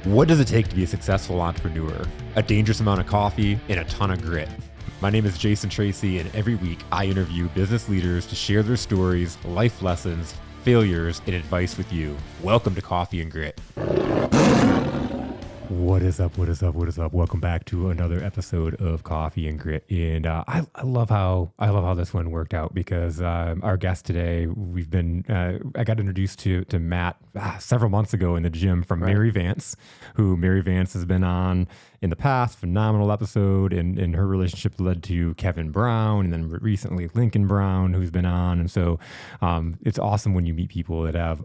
What does it take to be a successful entrepreneur? A dangerous amount of coffee and a ton of grit. My name is Jason Tracy, and every week I interview business leaders to share their stories, life lessons, failures, and advice with you. Welcome to Coffee and Grit. What is up? What is up? What is up? Welcome back to another episode of Coffee and Grit. And I love how this one worked out because our guest today, I got introduced to Matt several months ago in the gym from Mary Vance, who Mary Vance has been on in the past. Phenomenal episode, and her relationship led to Kevin Brown, and then recently Lincoln Brown, who's been on. And so it's awesome when you meet people that have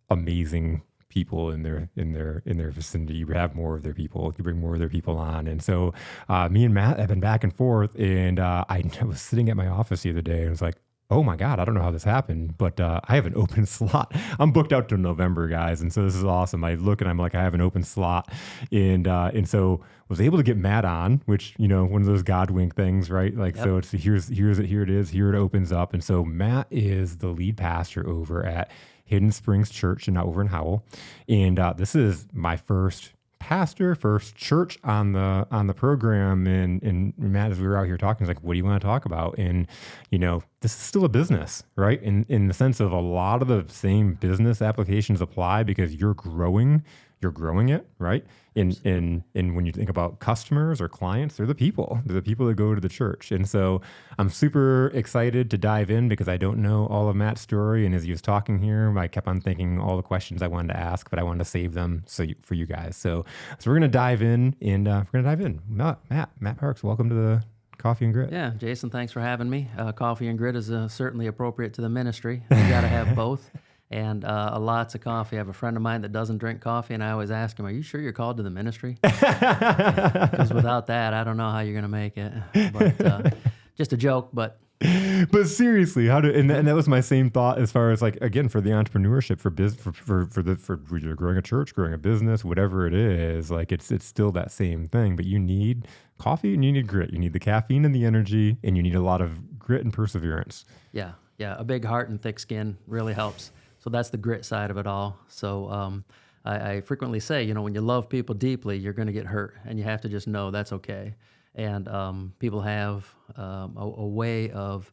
amazing people in their vicinity. You have more of their people, you bring more of their people on. And so me and Matt have been back and forth, and I was sitting at my office the other day and I was like, oh my God, I don't know how this happened, but I have an open slot. I'm booked out to November, guys. And so this is awesome. I look and I'm like, I have an open slot. And so was able to get Matt on, which, you know, one of those God wink things, right? Like, yep. So it's here it opens up. And so Matt is the lead pastor over at Hidden Springs Church and over in Howell. And this is my first church on the program. And Matt, as we were out here talking, he's like, what do you want to talk about? And, you know, this is still a business, right? In the sense of a lot of the same business applications apply because you're growing it, right? And when you think about customers or clients, they're the people that go to the church. And so I'm super excited to dive in because I don't know all of Matt's story. And as he was talking here, I kept on thinking all the questions I wanted to ask, but I wanted to save them for you guys. So we're going to dive in, and Matt Parks, welcome to the Coffee and Grit. Yeah, Jason, thanks for having me. Coffee and Grit is certainly appropriate to the ministry. You got to have both. And lots of coffee. I have a friend of mine that doesn't drink coffee, and I always ask him, are you sure you're called to the ministry? Because without that, I don't know how you're going to make it. But just a joke, but... But seriously, and that was my same thought as far as, like, again, for the entrepreneurship, for growing a church, growing a business, whatever it is, like it's still that same thing. But you need coffee and you need grit. You need the caffeine and the energy, and you need a lot of grit and perseverance. Yeah. A big heart and thick skin really helps. So that's the grit side of it all. So I frequently say, you know, when you love people deeply, you're going to get hurt, and you have to just know that's okay. And people have a way of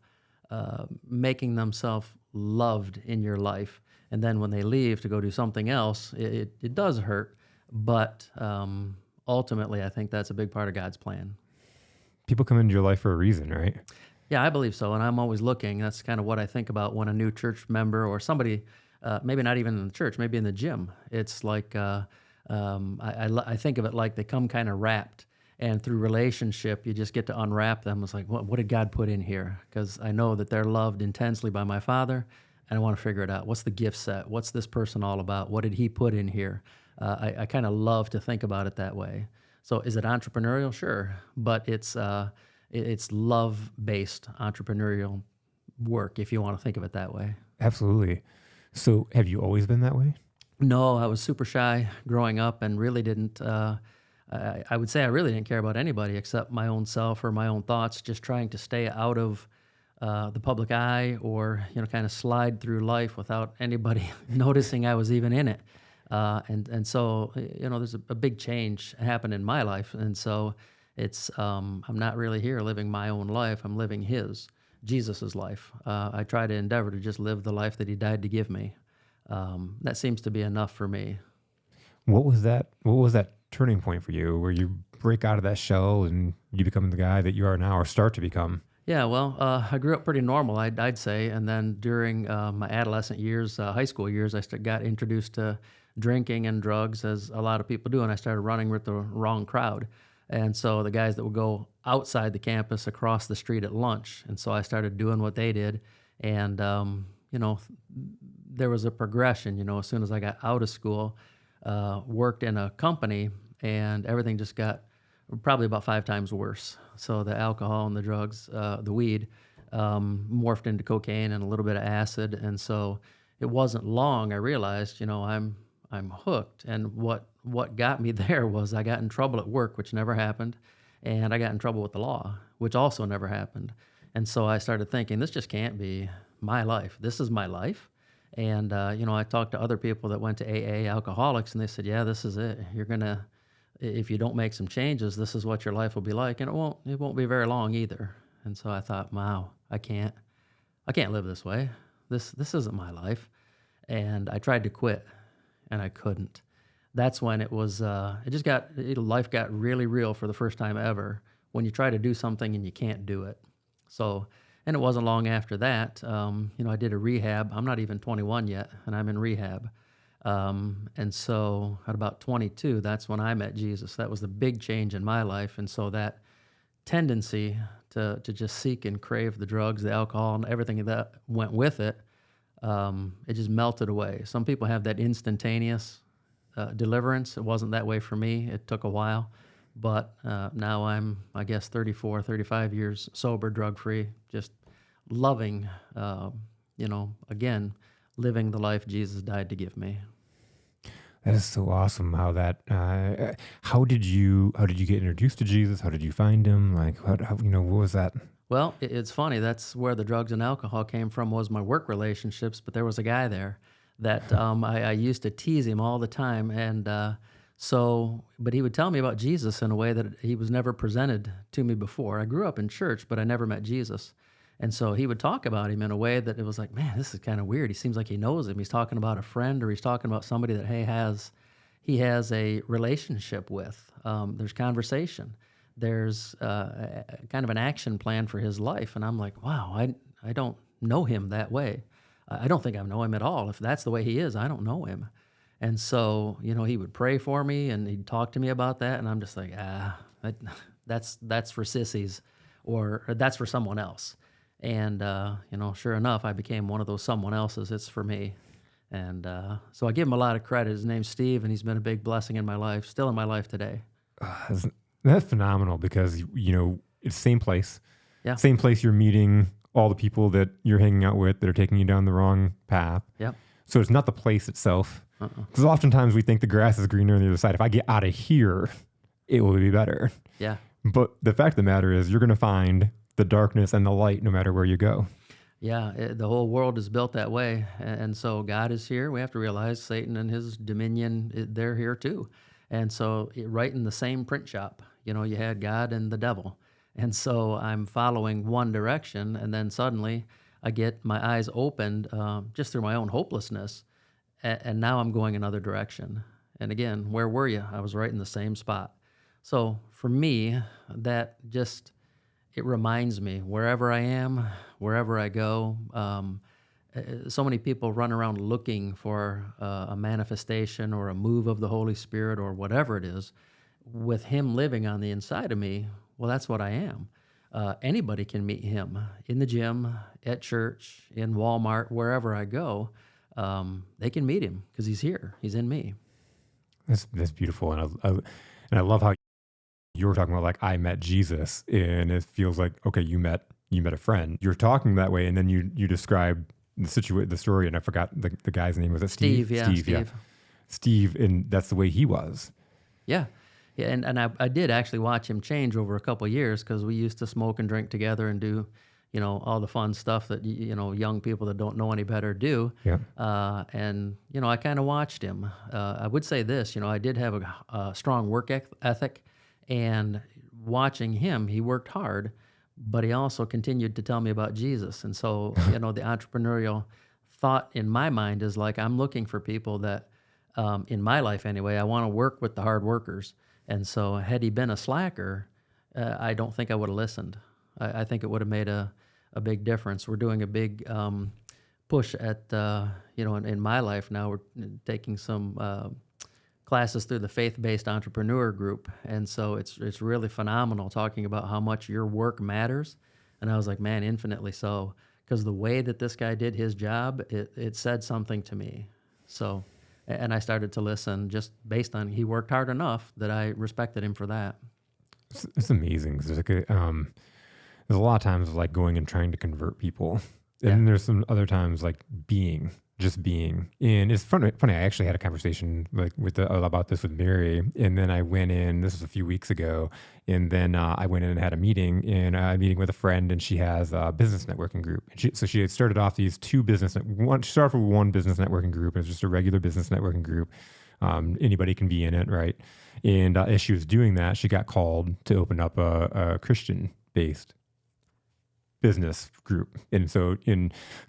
making themselves loved in your life. And then when they leave to go do something else, it does hurt. But ultimately, I think that's a big part of God's plan. People come into your life for a reason, right? Yeah, I believe so, and I'm always looking. That's kind of what I think about when a new church member or somebody, maybe not even in the church, maybe in the gym. It's like I think of it like they come kind of wrapped, and through relationship, you just get to unwrap them. It's like, what did God put in here? Because I know that they're loved intensely by my Father, and I want to figure it out. What's the gift set? What's this person all about? What did He put in here? I kind of love to think about it that way. So is it entrepreneurial? Sure, but it's love-based entrepreneurial work, if you want to think of it that way. Absolutely. So have you always been that way? No, I was super shy growing up and really didn't, I would say I really didn't care about anybody except my own self or my own thoughts, just trying to stay out of the public eye or, you know, kind of slide through life without anybody noticing I was even in it. And so, you know, there's a big change happened in my life. And so it's I'm not really here living my own life. I'm living Jesus's life. I try to endeavor to just live the life that He died to give me. That seems to be enough for me. What was that turning point for you, where you break out of that shell and you become the guy that you are now, or start to become? Yeah, well, I grew up pretty normal, I'd say, and then during my adolescent years, high school years, I got introduced to drinking and drugs, as a lot of people do, and I started running with the wrong crowd. And so the guys that would go outside the campus across the street at lunch. And so I started doing what they did. And, you know, there was a progression, you know, as soon as I got out of school, worked in a company, and everything just got probably about 5 times worse. So the alcohol and the drugs, the weed, morphed into cocaine and a little bit of acid. And so it wasn't long I realized, you know, I'm hooked. And what got me there was I got in trouble at work, which never happened, and I got in trouble with the law, which also never happened. And so I started thinking, this just can't be my life. This is my life. And, I talked to other people that went to AA, alcoholics, and they said, yeah, this is it. You're going to, if you don't make some changes, this is what your life will be like. And it won't be very long either. And so I thought, wow, I can't live this way. This isn't my life. And I tried to quit and I couldn't. That's when life got really real for the first time ever when you try to do something and you can't do it. So, and it wasn't long after that, I did a rehab. I'm not even 21 yet, and I'm in rehab. And so at about 22, that's when I met Jesus. That was the big change in my life. And so that tendency to just seek and crave the drugs, the alcohol, and everything that went with it, it just melted away. Some people have that instantaneous deliverance. It wasn't that way for me. It took a while. But now I'm, I guess, 34, 35 years sober, drug free, just loving, again, living the life Jesus died to give me. That is so awesome. How did you get introduced to Jesus? How did you find him? Like, what was that? Well, it's funny. That's where the drugs and alcohol came from, was my work relationships. But there was a guy there that I used to tease him all the time, and but he would tell me about Jesus in a way that he was never presented to me before. I grew up in church, but I never met Jesus, and so he would talk about him in a way that it was like, man, this is kind of weird. He seems like he knows him. He's talking about a friend, or he's talking about somebody that he has a relationship with. There's conversation. There's kind of an action plan for his life. And I'm like, wow, I don't know him that way. I don't think I know him at all. If that's the way he is, I don't know him. And so, he would pray for me and he'd talk to me about that. And I'm just like, that, that's for sissies, or that's for someone else. And, sure enough, I became one of those someone else's. It's for me. And so I give him a lot of credit. His name's Steve, and he's been a big blessing in my life, still in my life today. Isn't That's phenomenal because, it's Yeah. same place you're meeting all the people that you're hanging out with that are taking you down the wrong path. Yep. So it's not the place itself. Uh-uh. Because oftentimes we think the grass is greener on the other side. If I get out of here, it will be better. Yeah. But the fact of the matter is, you're going to find the darkness and the light no matter where you go. Yeah, the whole world is built that way, and so God is here. We have to realize Satan and his dominion, they're here too. And so, right in the same print shop, you had God and the devil. And so I'm following one direction, and then suddenly I get my eyes opened just through my own hopelessness, and now I'm going another direction. And again, where were you? I was right in the same spot. So for me, that just, it reminds me, wherever I am, wherever I go. So many people run around looking for a manifestation or a move of the Holy Spirit or whatever it is. With Him living on the inside of me, well, that's what I am. Anybody can meet Him in the gym, at church, in Walmart, wherever I go. They can meet Him because He's here. He's in me. That's beautiful. And I love how you were talking about, like, I met Jesus, and it feels like, okay, you met a friend. You're talking that way, and then you describe the story, and I forgot the guy's name. Was it Steve? Steve, yeah, Steve, yeah. Steve, and that's the way he was. Yeah. Yeah, and I did actually watch him change over a couple of years, because we used to smoke and drink together and do, all the fun stuff that, young people that don't know any better do. Yeah. And, I kind of watched him. I would say this, I did have a strong work ethic, and watching him, he worked hard, but he also continued to tell me about Jesus. And so, the entrepreneurial thought in my mind is like, I'm looking for people that, in my life anyway, I want to work with the hard workers. And so had he been a slacker, I don't think I would have listened. I think it would have made a big difference. We're doing a big push at, in my life now. We're taking some classes through the faith-based entrepreneur group. And so it's really phenomenal, talking about how much your work matters. And I was like, man, infinitely so. Because the way that this guy did his job, it said something to me. So, and I started to listen just based on, he worked hard enough that I respected him for that. It's amazing. 'Cause there's a lot of times of, like, going and trying to convert people, And Yeah. then there's some other times like being, just being. And it's funny. I actually had a conversation like about this with Mary, and then I went in. This was a few weeks ago, and then I went in and had a meeting, and a meeting with a friend, and she has a business networking group. And so she had started off these two business. One, she started off with one business networking group. It's just a regular business networking group. Anybody can be in it, right? And as she was doing that, she got called to open up a Christian based business group. So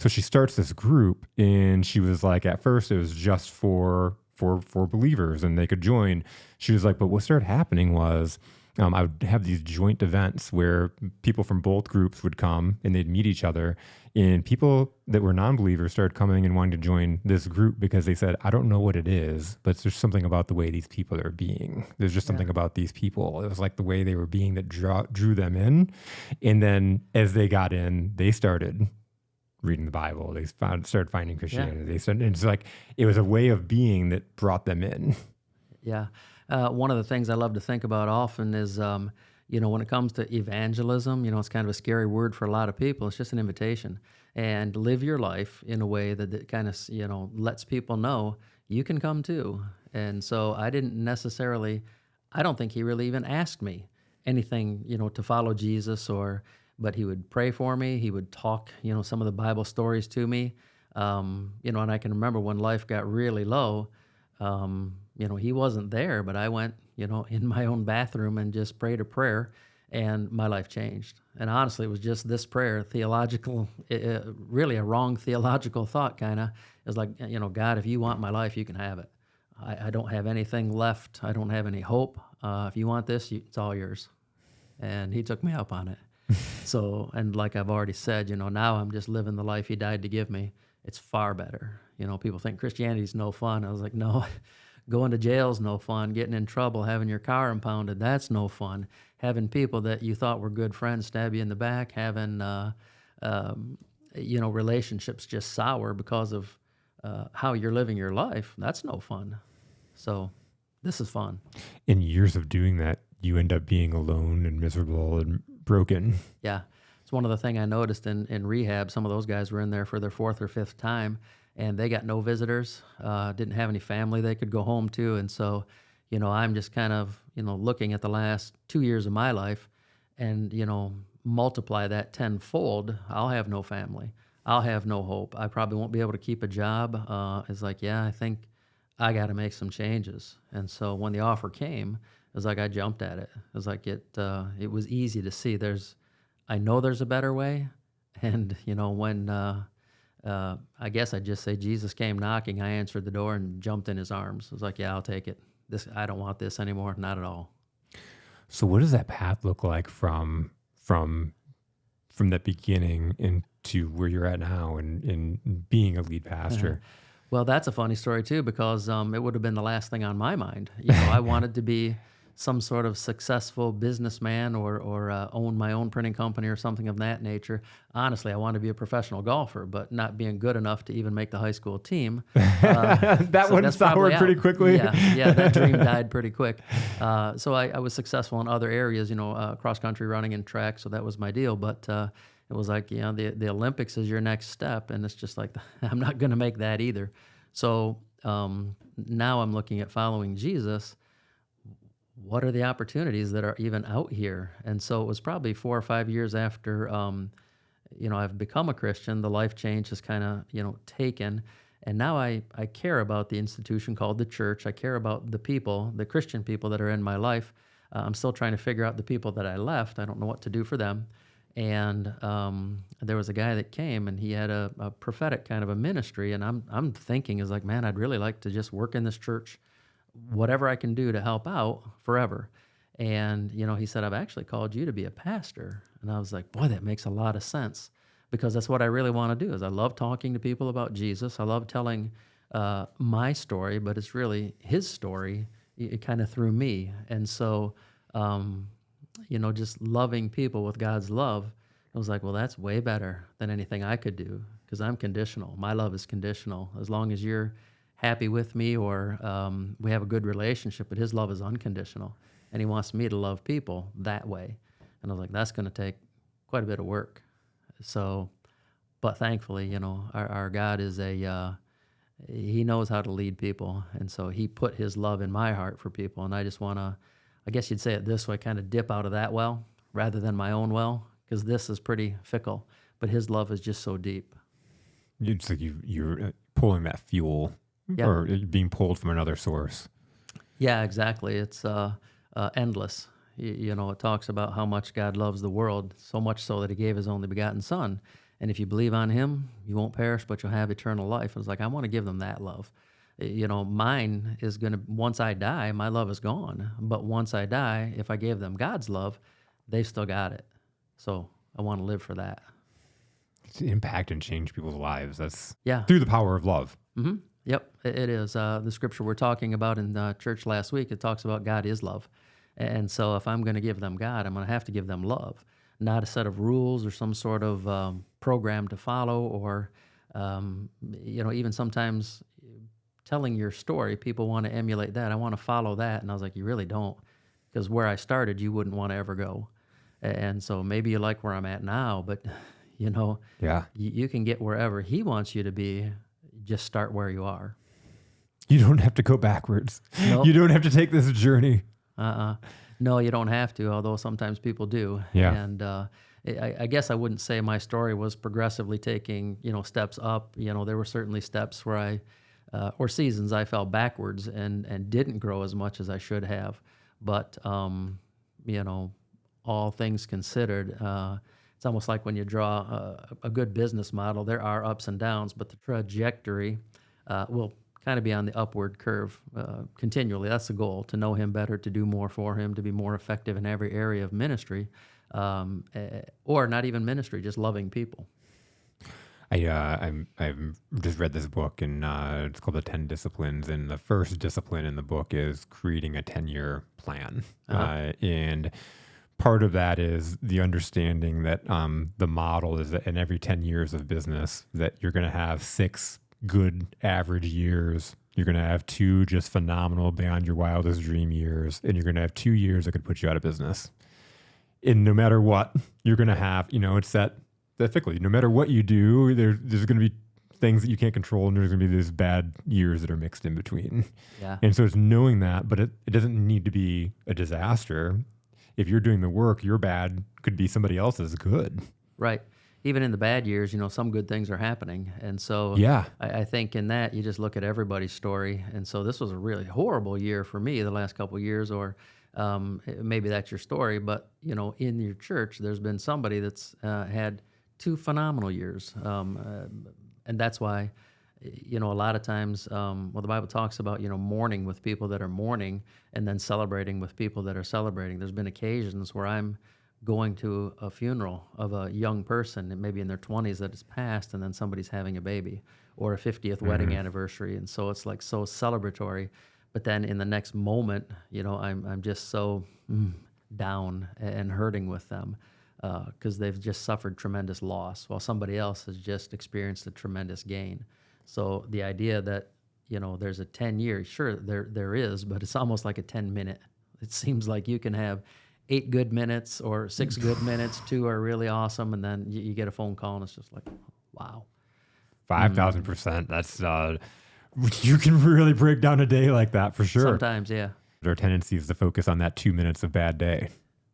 she starts this group, and she was like, at first it was just for believers and they could join. She was like, but what started happening was I would have these joint events where people from both groups would come and they'd meet each other. And people that were non-believers started coming and wanting to join this group because they said, I don't know what it is, but there's something about the way these people are being. There's just Yeah. something about these people. It was like the way they were being that drew them in. And then as they got in, they started reading the Bible. They started finding Yeah. Christianity. And it's like, it was a way of being that brought them in. Yeah. One of the things I love to think about often is, when it comes to evangelism, it's kind of a scary word for a lot of people. It's just an invitation. And live your life in a way that kind of, lets people know you can come too. And so I don't think he really even asked me anything, to follow Jesus but he would pray for me. He would talk, some of the Bible stories to me. And I can remember when life got really low, he wasn't there, but I went, in my own bathroom and just prayed a prayer, and my life changed. And honestly, it was just this prayer, theological, really a wrong theological thought, kind of. It was like, God, if you want my life, you can have it. I don't have anything left. I don't have any hope. If you want this, it's all yours. And he took me up on it. So, and like I've already said, now I'm just living the life he died to give me. It's far better. People think Christianity's no fun. I was like, no, going to jail's no fun. Getting in trouble, having your car impounded, that's no fun. Having people that you thought were good friends stab you in the back, having, relationships just sour because of how you're living your life, that's no fun. So this is fun. In years of doing that, you end up being alone and miserable and broken. Yeah. It's one of the things I noticed in rehab. Some of those guys were in there for their fourth or fifth time, and they got no visitors, didn't have any family they could go home to. And so, I'm just kind of, looking at the last 2 years of my life and, multiply that tenfold. I'll have no family. I'll have no hope. I probably won't be able to keep a job. It's like, yeah, I think I got to make some changes. And so when the offer came, it was like I jumped at it. It was like it was easy to see. I know there's a better way, and when I guess I'd just say Jesus came knocking, I answered the door and jumped in his arms. I was like, yeah, I'll take it. I don't want this anymore, not at all. So what does that path look like from that beginning into where you're at now and in being a lead pastor? Well, that's a funny story too, because it would have been the last thing on my mind. I wanted to be some sort of successful businessman or own my own printing company or something of that nature. Honestly, I wanted to be a professional golfer, but not being good enough to even make the high school team. That So one that's probably soured pretty out. quickly. Yeah, that dream died pretty quick. So I was successful in other areas, cross country running and track. So that was my deal. But it was like, the Olympics is your next step, and it's just like I'm not going to make that either. So now I'm looking at following Jesus. What are the opportunities that are even out here? And so it was probably 4 or 5 years after, I've become a Christian, the life change has kind of, taken. And now I care about the institution called the church. I care about the people, the Christian people that are in my life. I'm still trying to figure out the people that I left. I don't know what to do for them. And there was a guy that came, and he had a prophetic kind of a ministry. And I'm thinking, is like, man, I'd really like to just work in this church, whatever I can do to help out forever. And, he said, I've actually called you to be a pastor. And I was like, boy, that makes a lot of sense, because that's what I really want to do. Is I love talking to people about Jesus. I love telling my story, but it's really his story, kind of through me. And so, just loving people with God's love, I was like, well, that's way better than anything I could do, because I'm conditional. My love is conditional. As long as you're happy with me or we have a good relationship, but his love is unconditional. And he wants me to love people that way. And I was like, that's going to take quite a bit of work. So But thankfully, our God is he knows how to lead people. And so he put his love in my heart for people. And I just want to, I guess you'd say it this way, kind of dip out of that well rather than my own well, because this is pretty fickle, but his love is just so deep. It's like you're pulling that fuel Yeah. or being pulled from another source. Yeah, exactly. It's endless. It talks about how much God loves the world, so much so that he gave his only begotten son. And if you believe on him, you won't perish, but you'll have eternal life. It's like, I want to give them that love. Mine is going to, once I die, my love is gone. But once I die, if I gave them God's love, they've still got it. So I want to live for that. To impact and change people's lives. That's Yeah. through the power of love. Mm-hmm. Yep, it is. The scripture we're talking about in church last week, it talks about God is love. And so if I'm going to give them God, I'm going to have to give them love, not a set of rules or some sort of program to follow or, even sometimes telling your story, people want to emulate that. I want to follow that. And I was like, you really don't, because where I started, you wouldn't want to ever go. And so maybe you like where I'm at now, but, Yeah. you can get wherever he wants you to be. Just start where you are. You don't have to go backwards. Nope. You don't have to take this journey. No, you don't have to, although sometimes people do. Yeah. And I guess I wouldn't say my story was progressively taking, steps up. There were certainly steps where or seasons I fell backwards and didn't grow as much as I should have. But, all things considered, it's almost like when you draw a good business model, there are ups and downs, but the trajectory will kind of be on the upward curve continually. That's the goal, to know him better, to do more for him, to be more effective in every area of ministry, or not even ministry, just loving people. I've just read this book, and it's called The 10 Disciplines, and the first discipline in the book is creating a 10-year plan. And part of that is the understanding that the model is that in every 10 years of business that you're going to have 6 good average years. You're going to have 2 just phenomenal beyond your wildest dream years. And you're going to have 2 years that could put you out of business. And no matter what, you're going to have, it's that fickle. No matter what you do, there's going to be things that you can't control, and there's going to be these bad years that are mixed in between. Yeah. And so it's knowing that, but it doesn't need to be a disaster. If you're doing the work, your bad could be somebody else's good. Right. Even in the bad years, some good things are happening. And so Yeah. I think in that, you just look at everybody's story. And so this was a really horrible year for me the last couple of years, or maybe that's your story. But, in your church, there's been somebody that's had 2 phenomenal years. And that's why, a lot of times, the Bible talks about, mourning with people that are mourning and then celebrating with people that are celebrating. There's been occasions where I'm going to a funeral of a young person, maybe in their 20s, that has passed, and then somebody's having a baby, or a 50th wedding anniversary. And so it's like so celebratory. But then in the next moment, I'm just so down and hurting with them because they've just suffered tremendous loss while somebody else has just experienced a tremendous gain. So the idea that, there's a 10-year, sure, there is, but it's almost like a 10-minute. It seems like you can have 8 good minutes or 6 good minutes, 2 are really awesome, and then you get a phone call and it's just like, wow. 5,000%. That's, you can really break down a day like that for sure. Sometimes, yeah. Our tendency is to focus on that 2 minutes of bad day.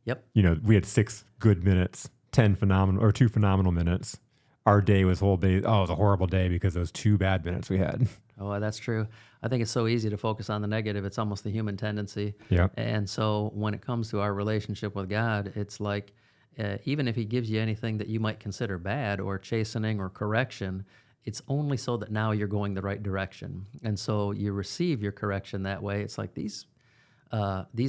Yep. We had 6 good minutes, 2 phenomenal minutes. Our day was whole day. Oh, it was a horrible day because those 2 bad minutes we had. Oh, that's true. I think it's so easy to focus on the negative. It's almost the human tendency. Yeah. And so when it comes to our relationship with God, it's like even if he gives you anything that you might consider bad or chastening or correction, it's only so that now you're going the right direction. And so you receive your correction that way. It's like these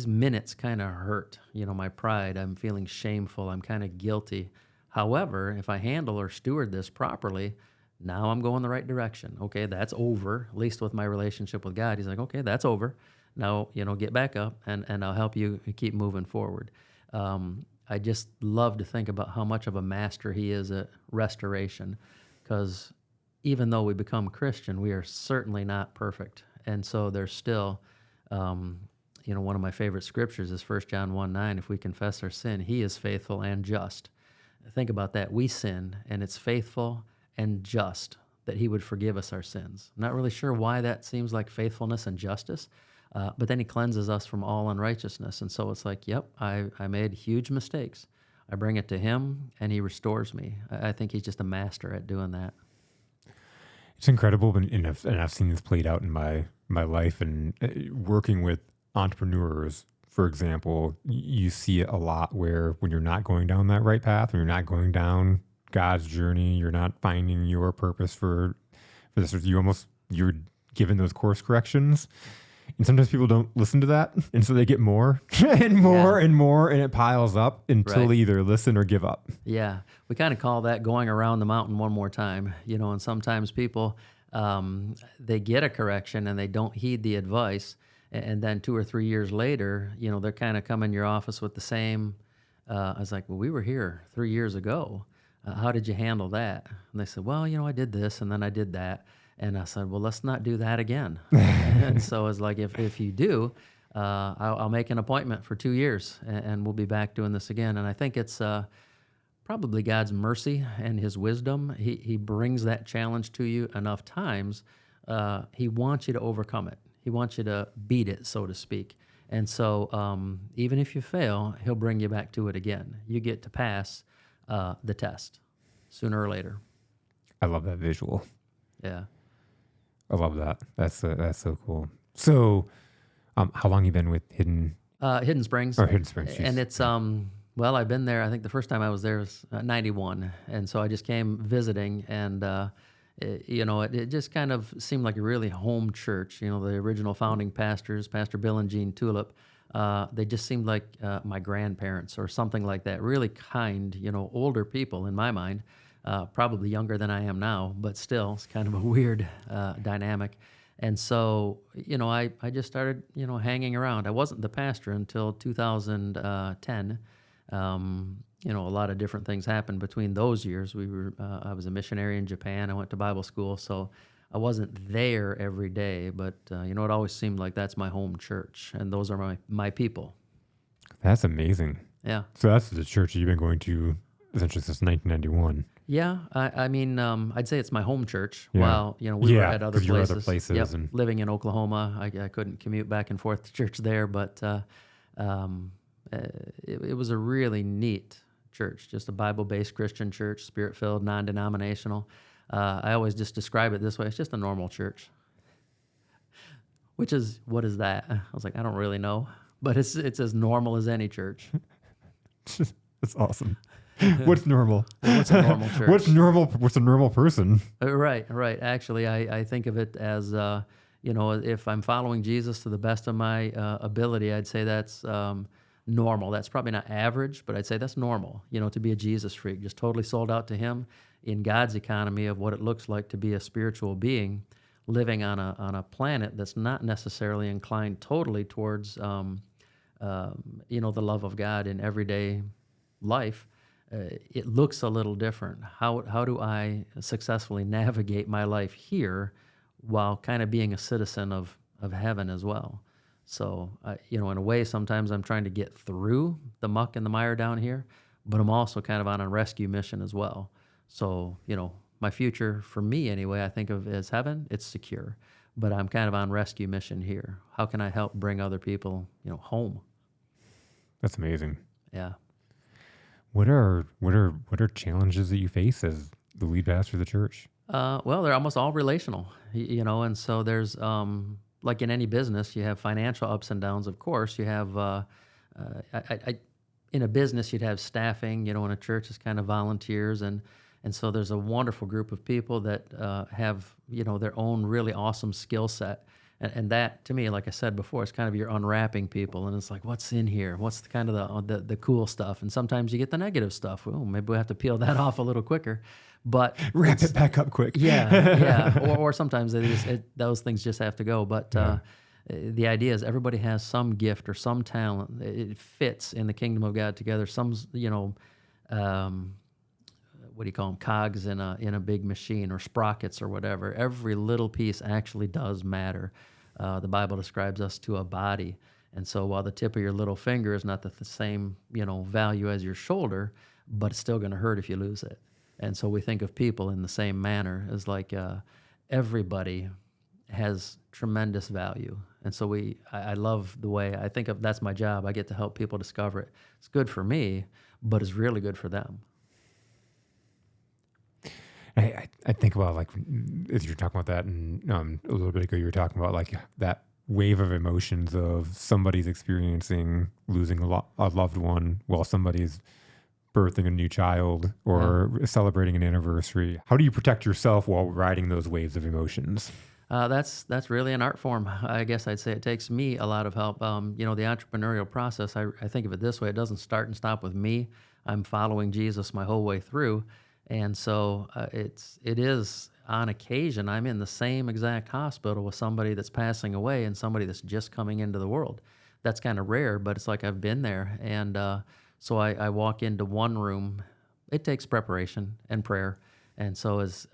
minutes kind of hurt, my pride. I'm feeling shameful. I'm kind of guilty. However, if I handle or steward this properly, now I'm going the right direction. Okay, that's over, at least with my relationship with God. He's like, okay, that's over. Now, get back up and I'll help you keep moving forward. I just love to think about how much of a master he is at restoration, because even though we become Christian, we are certainly not perfect. And so there's still, one of my favorite scriptures is 1 John 1:9. If we confess our sin, he is faithful and just. Think about that. We sin, and it's faithful and just, that he would forgive us our sins. I'm not really sure why that seems like faithfulness and justice, but then he cleanses us from all unrighteousness. And so it's like, yep, I made huge mistakes. I bring it to him, and he restores me. I think he's just a master at doing that. It's incredible, and I've seen this played out in my life and working with entrepreneurs. For example, you see it a lot where when you're not going down that right path, when you're not going down God's journey, you're not finding your purpose for this. You're given those course corrections, and sometimes people don't listen to that, and so they get more and more and more, and it piles up until Right. they either listen or give up. Yeah, we kind of call that going around the mountain one more time, and sometimes people, they get a correction and they don't heed the advice. And then 2 or 3 years later, they're kind of come in your office with the same, I was like, well, we were here 3 years ago. How did you handle that? And they said, well, I did this and then I did that. And I said, well, let's not do that again. And so it's like, if you do, I'll make an appointment for 2 years and we'll be back doing this again. And I think it's probably God's mercy and his wisdom. He brings that challenge to you enough times. He wants you to overcome it. He wants you to beat it, so to speak. And so even if you fail, he'll bring you back to it again. You get to pass the test sooner or later. I love that visual. Yeah. I love that. That's so cool. So, how long you been with Hidden Springs. or Hidden Springs? Jeez. And it's, well, I've been there. I think the first time I was there was 91. And so I just came visiting, and, it just kind of seemed like a really home church. The original founding pastors, Pastor Bill and Jean Tulip, they just seemed like my grandparents or something like that. Really kind, older people in my mind. Probably younger than I am now, but still, it's kind of a weird dynamic. And so, I just started, hanging around. I wasn't the pastor until 2010. A lot of different things happened between those years. I was a missionary in Japan. I went to Bible school, so I wasn't there every day. But it always seemed like that's my home church, and those are my people. That's amazing. Yeah. So that's the church you've been going to essentially since 1991. Yeah, I mean, I'd say it's my home church. Yeah. While we were at other 'cause you were places. other places Yep. and- Living in Oklahoma, I couldn't commute back and forth to church there, but it was a really neat church, just a Bible-based Christian church, Spirit-filled, non-denominational. I always just describe it this way: it's just a normal church. Which is, what is that? I was like, I don't really know, but it's as normal as any church. That's awesome. What's normal? What's a normal church? What's normal? What's a normal person? Right. Actually, I think of it as, if I'm following Jesus to the best of my ability, I'd say that's normal. That's probably not average, but I'd say that's normal, to be a Jesus freak, just totally sold out to him in God's economy of what it looks like to be a spiritual being living on a planet that's not necessarily inclined totally towards, the love of God in everyday life. It looks a little different. How do I successfully navigate my life here while kind of being a citizen of heaven as well? So, in a way, sometimes I'm trying to get through the muck and the mire down here, but I'm also kind of on a rescue mission as well. So, my future, for me anyway, I think of as heaven. It's secure, but I'm kind of on rescue mission here. How can I help bring other people, home? That's amazing. Yeah. What are challenges that you face as the lead pastor of the church? Well, they're almost all relational, and so there's, like in any business, you have financial ups and downs, of course. You have, in a business, you'd have staffing, in a church, it's kind of volunteers. And so there's a wonderful group of people that have, their own really awesome skill set. And that, to me, like I said before, it's kind of you're unwrapping people, and it's like, what's in here? What's the kind of the cool stuff? And sometimes you get the negative stuff. Well, maybe we have to peel that off a little quicker. But Wrap it back up quick. yeah. Or sometimes those things just have to go. But the idea is everybody has some gift or some talent. It fits in the kingdom of God together. Some, what do you call them? Cogs in a big machine, or sprockets or whatever. Every little piece actually does matter. The Bible describes us to a body. And so while the tip of your little finger is not the same, value as your shoulder, but it's still going to hurt if you lose it. And so we think of people in the same manner as like everybody has tremendous value. And so I love the way I think of that's my job. I get to help people discover it. It's good for me, but it's really good for them. I think about like as you're talking about that, and a little bit ago you were talking about like that wave of emotions of somebody's experiencing losing a loved one while somebody's birthing a new child Yeah. or celebrating an anniversary. How do you protect yourself while riding those waves of emotions? That's really an art form. I guess I'd say it takes me a lot of help. The entrepreneurial process. I think of it this way: it doesn't start and stop with me. I'm following Jesus my whole way through, and so it is on occasion I'm in the same exact hospital with somebody that's passing away and somebody that's just coming into the world. That's kind of rare, but it's like I've been there, and so I walk into one room. It takes preparation and prayer, and so as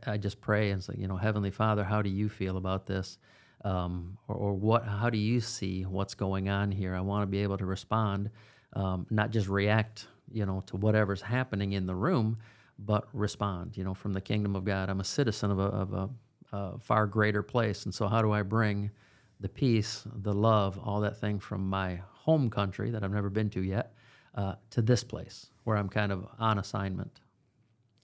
I just pray and say, Heavenly Father, how do you feel about this? Or what? How do you see what's going on here? I want to be able to respond, not just react, to whatever's happening in the room, but respond. From the kingdom of God, I'm a citizen of a far greater place, and so how do I bring the peace, the love, all that thing from my home country that I've never been to yet, to this place where I'm kind of on assignment?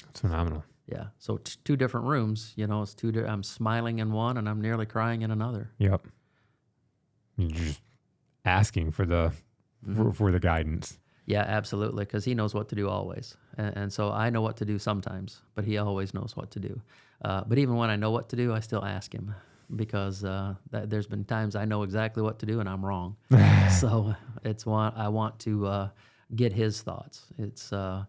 It's phenomenal. Yeah. So two different rooms, it's I'm smiling in one and I'm nearly crying in another. Yep. You're just asking for for the guidance. Yeah, absolutely. Because he knows what to do always. And so I know what to do sometimes, but he always knows what to do. But even when I know what to do, I still ask him because there's been times I know exactly what to do and I'm wrong. So I want to get his thoughts. It's, our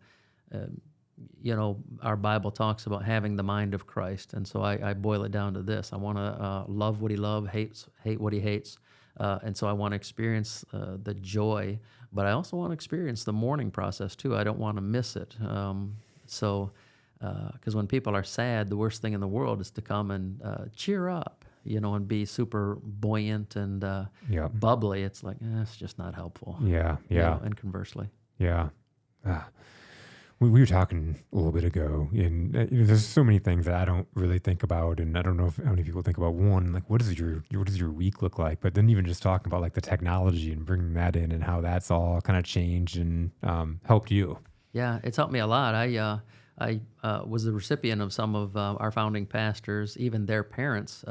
Bible talks about having the mind of Christ. And so I boil it down to this. I want to love what he loves, hate what he hates. And so I want to experience the joy, but I also want to experience the mourning process too. I don't want to miss it. Because when people are sad, the worst thing in the world is to come and cheer up, and be super buoyant and Yep. bubbly. It's like, it's just not helpful. Yeah. And conversely. Yeah. We were talking a little bit ago, and there's so many things that I don't really think about, and I don't know how many people think about. One, like what does your week look like? But then even just talking about like the technology and bringing that in, and how that's all kind of changed and helped you. Yeah, it's helped me a lot. I was the recipient of some of our founding pastors, even their parents,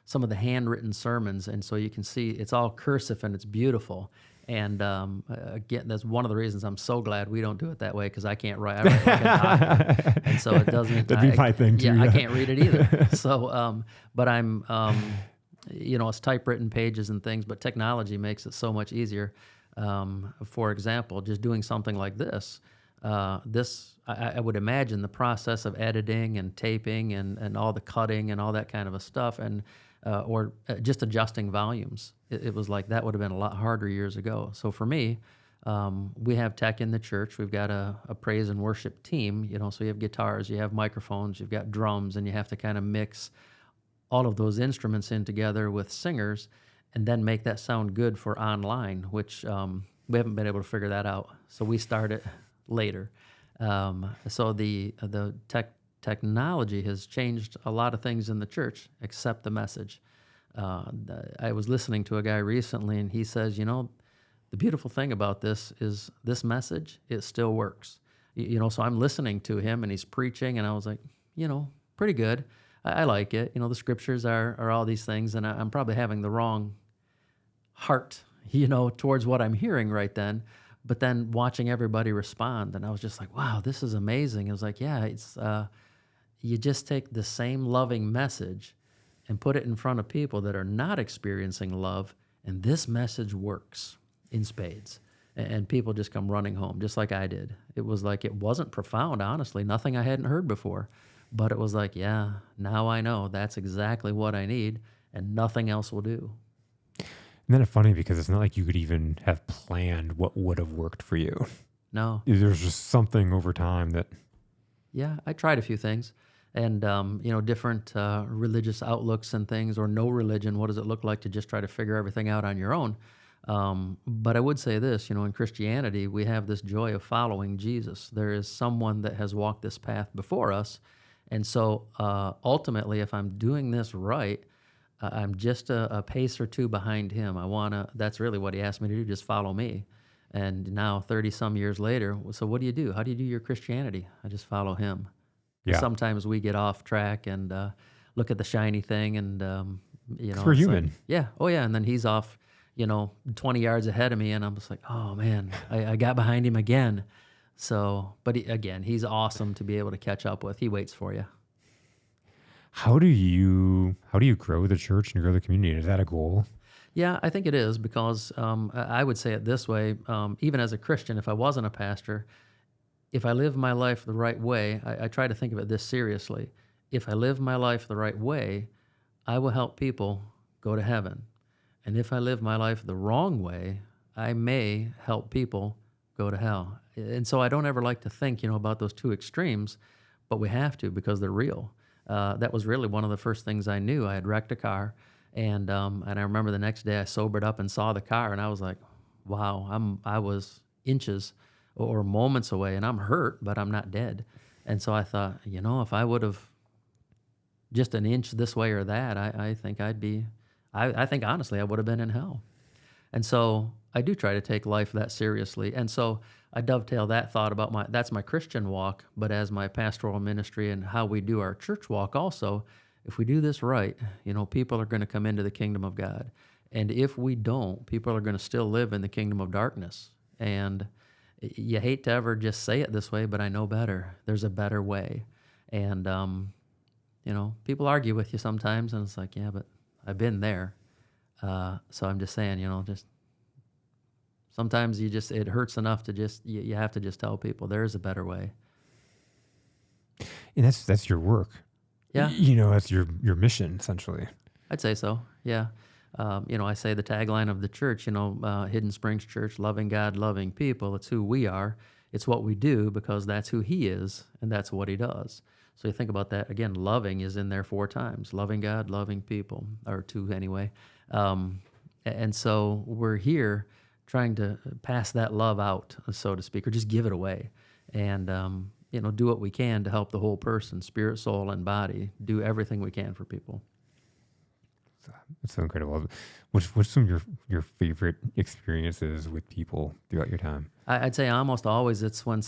some of the handwritten sermons, and so you can see it's all cursive and it's beautiful. And again, that's one of the reasons I'm so glad we don't do it that way because I can't write. I write like a doctor, and so it doesn't. That'd be my thing too. Yeah, I can't read it either. So, but I'm, it's typewritten pages and things, but technology makes it so much easier. For example, just doing something like this. I would imagine the process of editing and taping and all the cutting and all that kind of a stuff, and or just adjusting volumes. It was like that would have been a lot harder years ago. So for me, we have tech in the church. We've got a praise and worship team, so you have guitars, you have microphones, you've got drums, and you have to kind of mix all of those instruments in together with singers and then make that sound good for online, which we haven't been able to figure that out. So we start it later. So the technology has changed a lot of things in the church except the message. I was listening to a guy recently, and he says, the beautiful thing about this is this message, it still works. So I'm listening to him, and he's preaching, and I was like, pretty good. I like it. The scriptures are all these things, and I'm probably having the wrong heart, towards what I'm hearing right then. But then watching everybody respond, and I was just like, wow, this is amazing. It was like, yeah, it's you just take the same loving message and put it in front of people that are not experiencing love, and this message works in spades. And people just come running home, just like I did. It was like, it wasn't profound, honestly, nothing I hadn't heard before. But it was like, yeah, now I know that's exactly what I need, and nothing else will do. And then it's funny because it's not like you could even have planned what would have worked for you. No. There's just something over time that... Yeah, I tried a few things. And, different religious outlooks and things, or no religion, what does it look like to just try to figure everything out on your own? But I would say this, in Christianity, we have this joy of following Jesus. There is someone that has walked this path before us. And so ultimately, if I'm doing this right, I'm just a pace or two behind him. That's really what he asked me to do, just follow me. And now, 30 some years later, so what do you do? How do you do your Christianity? I just follow him. Because Yeah. sometimes we get off track and look at the shiny thing, and Because we're it's like, human. yeah, oh yeah, and then he's off, 20 yards ahead of me, and I'm just like, oh man, I got behind him again. So, but again, he's awesome to be able to catch up with. He waits for you. How do you grow the church and grow the community? Is that a goal? Yeah, I think it is because I would say it this way: even as a Christian, if I wasn't a pastor, if I live my life the right way, I try to think of it this seriously. If I live my life the right way, I will help people go to heaven. And if I live my life the wrong way, I may help people go to hell. And so I don't ever like to think, about those two extremes, but we have to because they're real. That was really one of the first things I knew. I had wrecked a car, and I remember the next day I sobered up and saw the car, and I was like, wow, I was inches or moments away, and I'm hurt, but I'm not dead. And so I thought, if I would have just an inch this way or that, I think I think honestly, I would have been in hell. And so I do try to take life that seriously. And so I dovetail that thought about that's my Christian walk, but as my pastoral ministry and how we do our church walk also, if we do this right, people are going to come into the kingdom of God. And if we don't, people are going to still live in the kingdom of darkness. And you hate to ever just say it this way, but I know better. There's a better way. And, people argue with you sometimes, and it's like, yeah, but I've been there. So I'm just saying, just sometimes it hurts enough to you have to just tell people there is a better way. And that's your work. Yeah, That's your mission essentially. I'd say so. Yeah. I say the tagline of the church, Hidden Springs Church, loving God, loving people. It's who we are. It's what we do because that's who he is and that's what he does. So you think about that again. Loving is in there 4 times: loving God, loving people, or 2 anyway. And so we're here trying to pass that love out, so to speak, or just give it away, and do what we can to help the whole person, spirit, soul, and body. Do everything we can for people. It's so incredible. What's some of your favorite experiences with people throughout your time? I'd say almost always it's when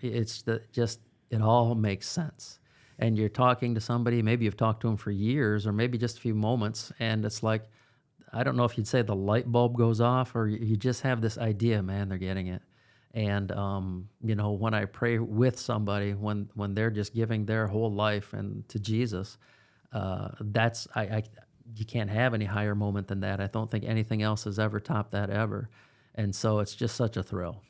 it all makes sense. And you're talking to somebody, maybe you've talked to them for years or maybe just a few moments, and it's like, I don't know if you'd say the light bulb goes off or you just have this idea, man, they're getting it. And, when I pray with somebody, when they're just giving their whole life and to Jesus, you can't have any higher moment than that. I don't think anything else has ever topped that ever. And so it's just such a thrill.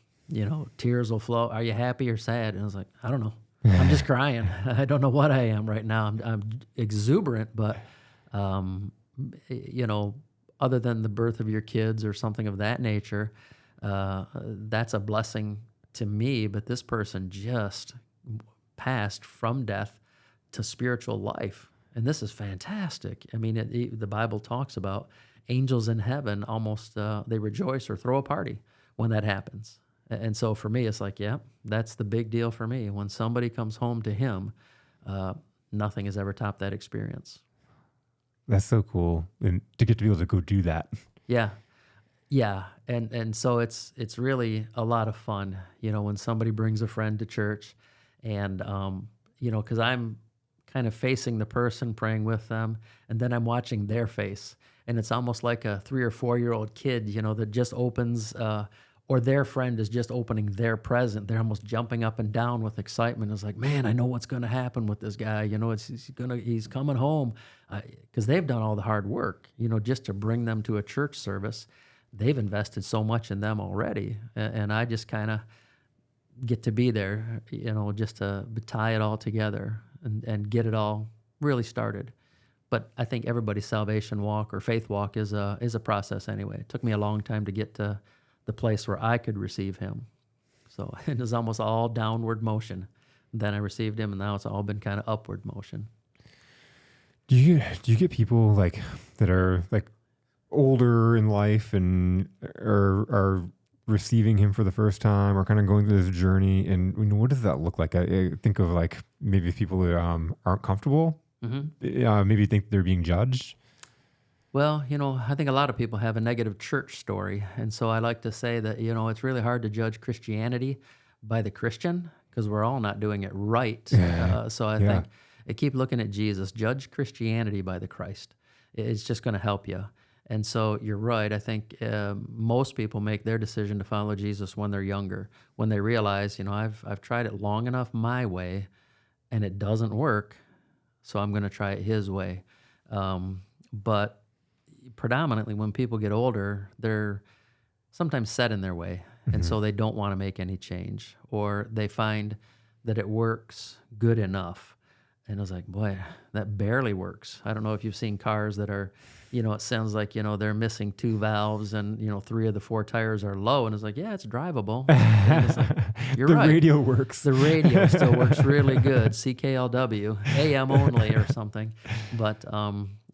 Tears will flow. Are you happy or sad? And I was like, I don't know. I'm just crying. I don't know what I am right now. I'm exuberant, but, other than the birth of your kids or something of that nature, that's a blessing to me. But this person just passed from death to spiritual life. And this is fantastic. I mean, the Bible talks about angels in heaven almost, they rejoice or throw a party when that happens. And so for me, it's like, yeah, that's the big deal for me. When somebody comes home to him, nothing has ever topped that experience. That's so cool. And to get to be able to go do that. Yeah. Yeah. And so it's really a lot of fun, when somebody brings a friend to church and, because I'm kind of facing the person, praying with them, and then I'm watching their face. And it's almost like a 3 or 4-year-old kid, that just opens, or their friend is just opening their present. They're almost jumping up and down with excitement. It's like, man, I know what's going to happen with this guy. He's coming home, because they've done all the hard work, just to bring them to a church service. They've invested so much in them already. And I just kind of get to be there, just to tie it all together and get it all really started. But I think everybody's salvation walk or faith walk is a process anyway. It took me a long time to get to the place where I could receive him. So it was almost all downward motion. Then I received him, and now it's all been kind of upward motion. Do you get people like that are like older in life and are receiving him for the first time or kind of going through this journey, and what does that look like? I think of like maybe people that aren't comfortable, Hmm. maybe think they're being judged. Well, I think a lot of people have a negative church story. And so I like to say that, it's really hard to judge Christianity by the Christian because we're all not doing it right. So I Yeah. think keep looking at Jesus, judge Christianity by the Christ. It's just going to help you. And so you're right. I think most people make their decision to follow Jesus when they're younger, when they realize, I've tried it long enough my way and it doesn't work. So I'm going to try it his way. But predominantly when people get older, they're sometimes set in their way. And Hmm. so they don't want to make any change, or they find that it works good enough. And I was like, boy, that barely works. I don't know if you've seen cars that are, it sounds like, they're missing two valves and, three of the four tires are low. And it's like, yeah, it's drivable. And it's like, you're The right. radio works. The radio still works really good, CKLW, AM only or something. But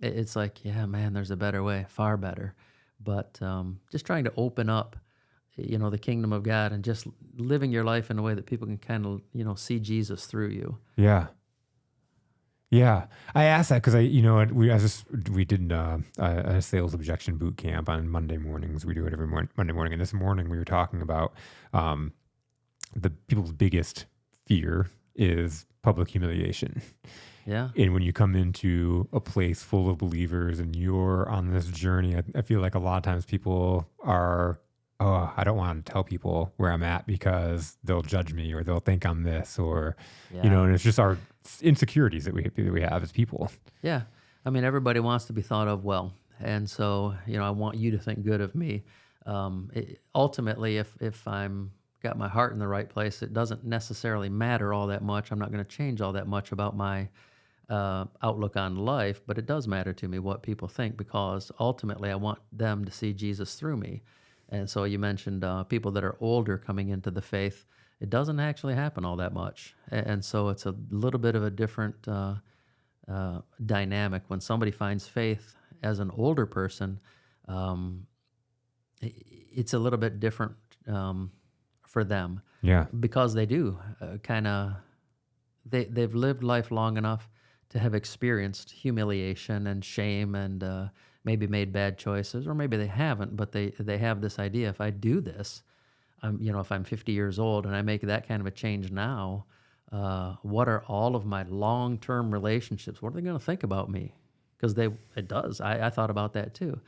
it's like, yeah, man, there's a better way, far better. But just trying to open up, the kingdom of God and just living your life in a way that people can kind of, see Jesus through you. Yeah. Yeah, I asked that because we did a sales objection boot camp on Monday mornings. We do it every Monday morning, and this morning we were talking about um, the people's biggest fear is public humiliation. Yeah. And when you come into a place full of believers and you're on this journey, I feel like a lot of times people are, oh, I don't want to tell people where I'm at because they'll judge me or they'll think I'm this or, Yeah. and it's just our insecurities that we have as people. Yeah. I mean, everybody wants to be thought of well. And so, I want you to think good of me. Ultimately, if I'm got my heart in the right place, it doesn't necessarily matter all that much. I'm not going to change all that much about my outlook on life, but it does matter to me what people think because ultimately I want them to see Jesus through me. And so you mentioned people that are older coming into the faith. It doesn't actually happen all that much. And so it's a little bit of a different dynamic. When somebody finds faith as an older person, um, it's a little bit different for them Yeah. because they do kind of they've lived life long enough to have experienced humiliation and shame and maybe made bad choices, or maybe they haven't, but they have this idea: if I do this, if I'm 50 years old and I make that kind of a change now, what are all of my long-term relationships? What are they going to think about me? Because it does. I thought about that too.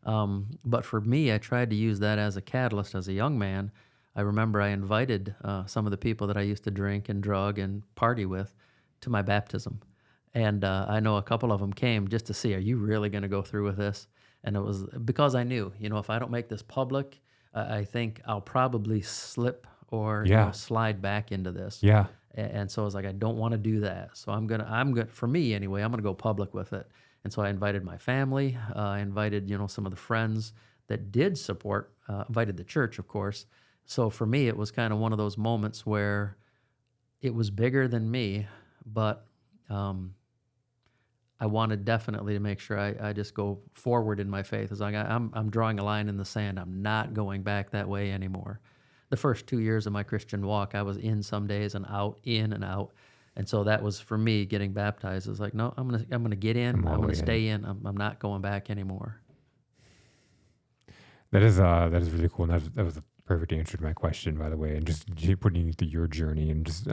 But for me, I tried to use that as a catalyst as a young man. I remember I invited some of the people that I used to drink and drug and party with to my baptism. And I know a couple of them came just to see, are you really going to go through with this? And it was because I knew, if I don't make this public, I think I'll probably slip or Yeah. slide back into this. Yeah. And so I was like, I don't want to do that. So for me anyway, I'm gonna go public with it. And so I invited my family. I invited some of the friends that did support. Invited the church, of course. So for me, it was kind of one of those moments where it was bigger than me, but I wanted definitely to make sure I just go forward in my faith. It's like I'm drawing a line in the sand. I'm not going back that way anymore. The first 2 years of my Christian walk, I was in some days and out, in and out. And so that was for me getting baptized. It was like, no, I'm gonna get in. I'm all I'm the gonna way in. stay in. I'm not going back anymore. That is really cool. And that was a perfect answer to my question, by the way. And just putting you through your journey and just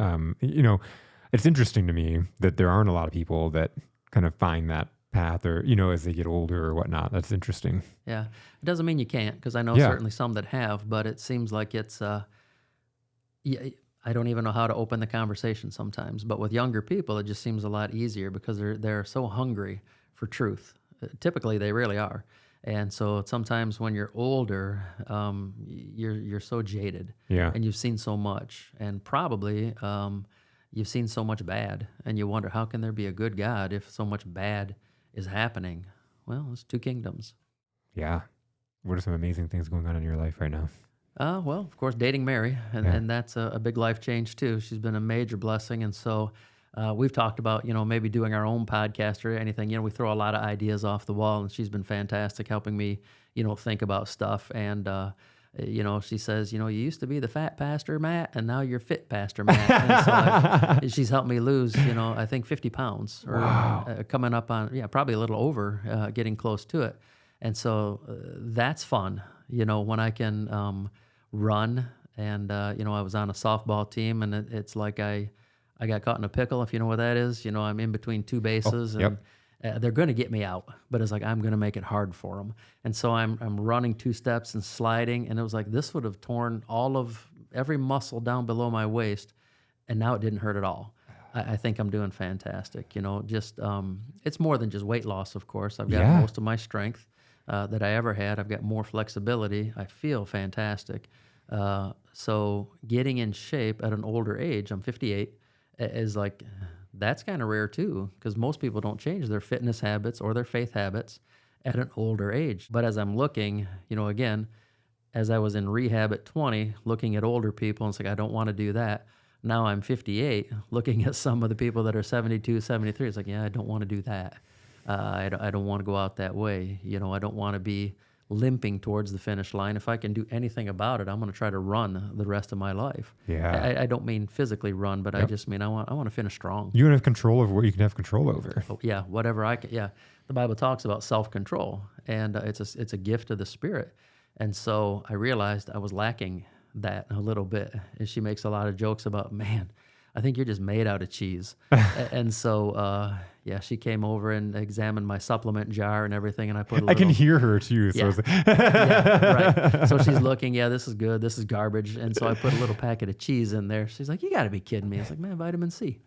it's interesting to me that there aren't a lot of people that kind of find that path or as they get older or whatnot. That's interesting. Yeah, it doesn't mean you can't, because I know Yeah. certainly some that have, but it seems like it's yeah, I don't even know how to open the conversation sometimes. But with younger people, it just seems a lot easier because they're so hungry for truth. Typically, they really are. And so sometimes when you're older, you're so jaded, Yeah. and you've seen so much, and probably you've seen so much bad, and you wonder how can there be a good God if so much bad is happening? Well, it's two kingdoms. Yeah. What are some amazing things going on in your life right now? Well, of course, dating Mary, and, Yeah. and that's a big life change too. She's been a major blessing, and so We've talked about, maybe doing our own podcast or anything. We throw a lot of ideas off the wall, and she's been fantastic helping me, think about stuff. And, she says, you used to be the fat pastor, Matt, and now you're fit pastor, Matt. And so she's helped me lose, I think 50 pounds or Wow. coming up on, probably a little over, getting close to it. And so that's fun, when I can run. And, I was on a softball team, and it's like I got caught in a pickle, if you know what that is. I'm in between two bases, and Yep. they're going to get me out, but it's like I'm going to make it hard for them. And so I'm running 2 steps and sliding, and it was like this would have torn every muscle down below my waist, and now it didn't hurt at all. I think I'm doing fantastic. Just it's more than just weight loss, of course. I've got Yeah. most of my strength that I ever had. I've got more flexibility. I feel fantastic. So getting in shape at an older age, I'm 58, is like, that's kind of rare too, because most people don't change their fitness habits or their faith habits at an older age. But as I'm looking, again, as I was in rehab at 20, looking at older people, and it's like, I don't want to do that. Now I'm 58, looking at some of the people that are 72, 73. It's like, yeah, I don't want to do that. I don't want to go out that way. I don't want to be limping towards the finish line. If I can do anything about it, I'm going to try to run the rest of my life. Yeah. I don't mean physically run, but I just mean I want to finish strong. You don't have control over what you can have control over. Oh, yeah, whatever I can. Yeah, the Bible talks about self-control, and it's a gift of the Spirit. And so I realized I was lacking that a little bit. And she makes a lot of jokes about, man, I think you're just made out of cheese. And so, she came over and examined my supplement jar and everything, and I put a little... I can hear her too. So Yeah. it's- Yeah, right. So she's looking, this is good, this is garbage. And so I put a little packet of cheese in there. She's like, you got to be kidding me. I was like, man, vitamin C.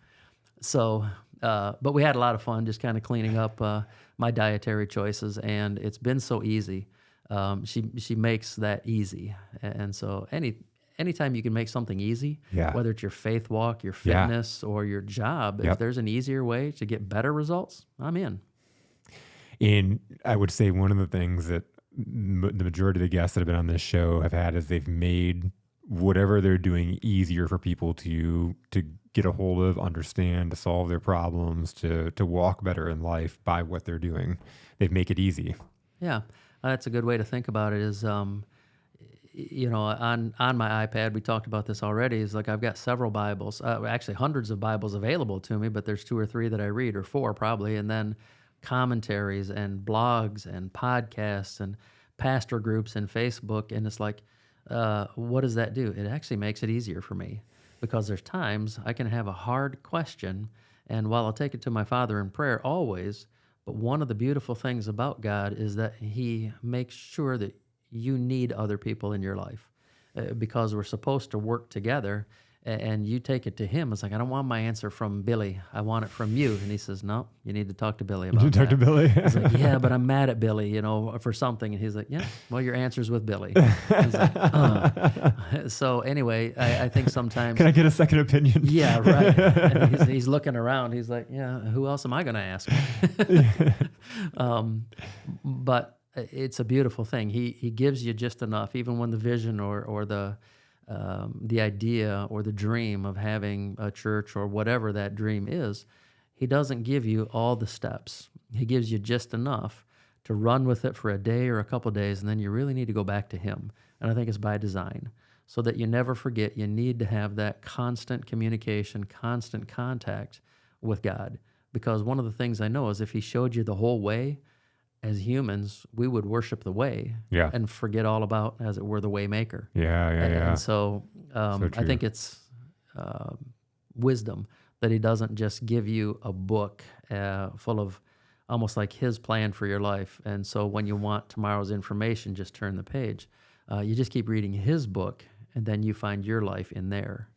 So, but we had a lot of fun just kind of cleaning up my dietary choices, and it's been so easy. She makes that easy. And so anytime you can make something easy, Yeah. whether it's your faith walk, your Yeah. fitness, or your job, if Yep. there's an easier way to get better results, I'm in. And I would say one of the things that the majority of the guests that have been on this show have had is they've made whatever they're doing easier for people to get a hold of, understand, to solve their problems, to walk better in life by what they're doing. They make it easy. Yeah, that's a good way to think about it. Is on my iPad, we talked about this already. Is like I've got several Bibles, actually hundreds of Bibles available to me, but there's 2 or 3 that I read, or 4 probably, and then commentaries and blogs and podcasts and pastor groups and Facebook. And it's like, what does that do? It actually makes it easier for me, because there's times I can have a hard question, and while I'll take it to my Father in prayer always, but one of the beautiful things about God is that He makes sure that you need other people in your life, because we're supposed to work together. And you take it to Him. It's like, I don't want my answer from Billy. I want it from you. And He says, no, you need to talk to Billy about Did you talk to that. Billy? He's like, yeah, but I'm mad at Billy, for something. And he's like, yeah, well, your answer's with Billy. He's like, So anyway, I think sometimes... Can I get a second opinion? Yeah, right. And he's looking around. He's like, yeah, who else am I going to ask? But it's a beautiful thing. He gives you just enough, even when the vision or the idea or the dream of having a church or whatever that dream is, He doesn't give you all the steps. He gives you just enough to run with it for a day or a couple of days, and then you really need to go back to Him. And I think it's by design, so that you never forget. You need to have that constant communication, constant contact with God. Because one of the things I know is if He showed you the whole way, as humans, we would worship the way Yeah. and forget all about, as it were, the way maker. Yeah. And so I true. think it's wisdom that He doesn't just give you a book full of almost like His plan for your life. And so when you want tomorrow's information, just turn the page. You just keep reading His book, and then you find your life in there.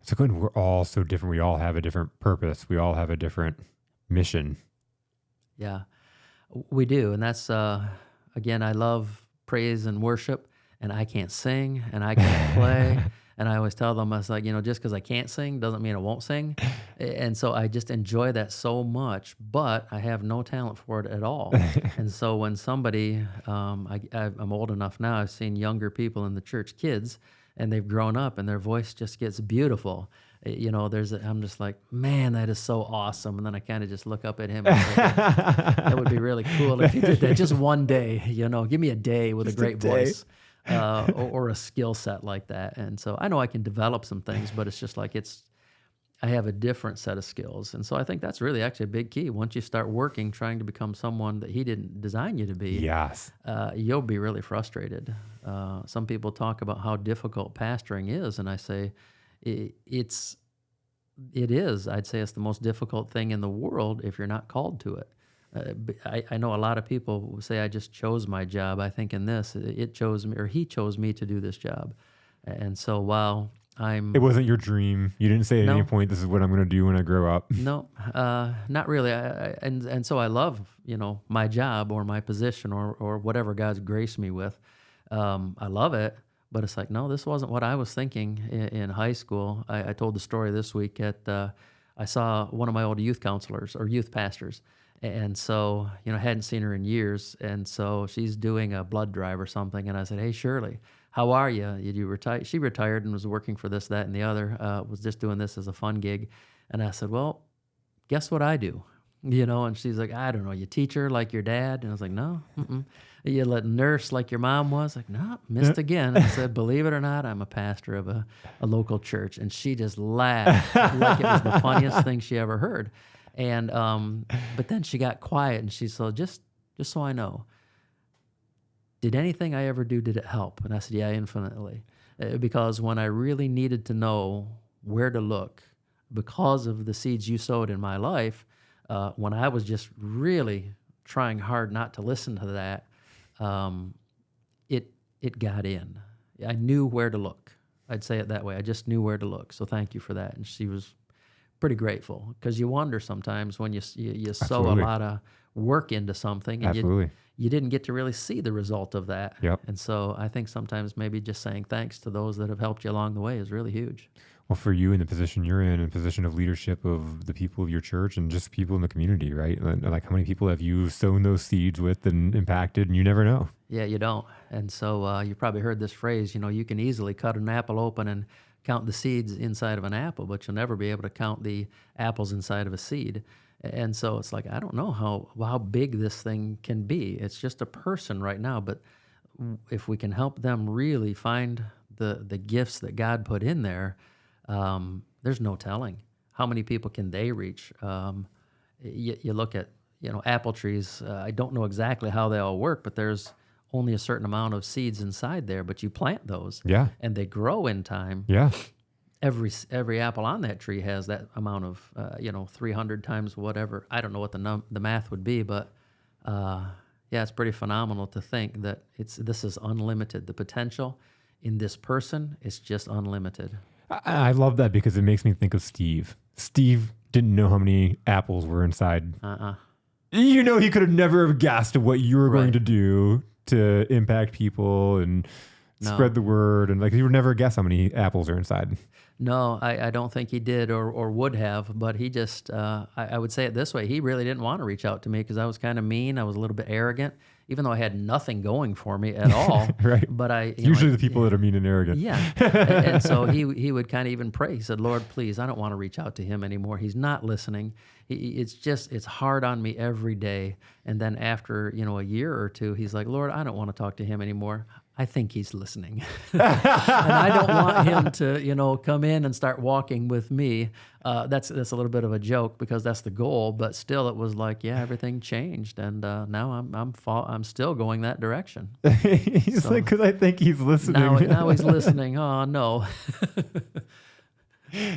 So good. We're all so different. We all have a different purpose. We all have a different mission. Yeah, we do. And that's, again, I love praise and worship, and I can't sing and I can't play. And I always tell them, I was like, just because I can't sing doesn't mean I won't sing. And so I just enjoy that so much, but I have no talent for it at all. And so when somebody, I'm old enough now, I've seen younger people in the church, kids, and they've grown up and their voice just gets beautiful. I'm just like, man, that is so awesome. And then I kind of just look up at him and say, that would be really cool if you did that just one day, give me a day with a Just a great day. voice, or a skill set like that. And so I know I can develop some things, but it's just like I have a different set of skills. And so I think that's really actually a big key. Once you start working, trying to become someone that he didn't design you to be, Yes. you'll be really frustrated. Some people talk about how difficult pastoring is, and I say it's it is. I'd say it's the most difficult thing in the world if you're not called to it. I know a lot of people will say I just chose my job. I think in this, it chose me, or he chose me to do this job. And so while It I'm wasn't your dream. You didn't say at any no, point, this is what I'm going to do when I grow up. no, not really. And so I love, my job or my position or whatever God's graced me with. I love it, but it's like, no, this wasn't what I was thinking in high school. I told the story this week I saw one of my old youth counselors or youth pastors. And so, hadn't seen her in years. And so she's doing a blood drive or something. And I said, hey, Shirley, how are you? Did you retire? She retired and was working for this, that, and the other, was just doing this as a fun gig. And I said, well, guess what I do? And she's like, I don't know, you teacher like your dad? And I was like, no. Mm-mm. You let nurse like your mom was? Like, no, missed again. I said, believe it or not, I'm a pastor of a local church. And she just laughed like it was the funniest thing she ever heard. And but then she got quiet and she said, just so I know, did anything I ever do, did it help? And I said, yeah, infinitely. Because when I really needed to know where to look, because of the seeds you sowed in my life, when I was just really trying hard not to listen to that, it got in. I knew where to look. I'd say it that way. I just knew where to look. So thank you for that. And she was pretty grateful, because you wonder sometimes when you sow a Absolutely. lot of work into something and Absolutely. you didn't get to really see the result of that. Yep. And so I think sometimes maybe just saying thanks to those that have helped you along the way is really huge. Well, for you in the position you're in a position of leadership of the people of your church and just people in the community, right? Like how many people have you sown those seeds with and impacted, and you never know. Yeah, you don't. And so you probably heard this phrase, you can easily cut an apple open and count the seeds inside of an apple, but you'll never be able to count the apples inside of a seed. And so it's like, I don't know how big this thing can be. It's just a person right now, but if we can help them really find the gifts that God put in there, there's no telling how many people can they reach. You look at apple trees. I don't know exactly how they all work, but there's only a certain amount of seeds inside there, but you plant those, Yeah. and they grow in time. Yeah. Every apple on that tree has that amount of 300 times whatever. I don't know what the math would be, but yeah, it's pretty phenomenal to think that this is unlimited. The potential in this person is just unlimited. I love that because it makes me think of Steve. Steve didn't know how many apples were inside. He could have never have guessed what you were going Right. to do to impact people and No. spread the word. And like, he would never guess how many apples are inside. No, I don't think he did or would have, but he just, I would say it this way. He really didn't want to reach out to me because I was kind of mean. I was a little bit arrogant, even though I had nothing going for me at all. Right. But Usually the people that are mean and arrogant. Yeah. And so he would kind of even pray. He said, Lord, please, I don't want to reach out to him anymore. He's not listening. It's hard on me every day. And then after, a year or two, he's like, Lord, I don't want to talk to him anymore. I think he's listening. And I don't want him to, come in and start walking with me. That's a little bit of a joke because that's the goal, but still it was like, yeah, everything changed. And now I'm still going that direction. He's like, because I think he's listening. Now he's listening. Oh, no.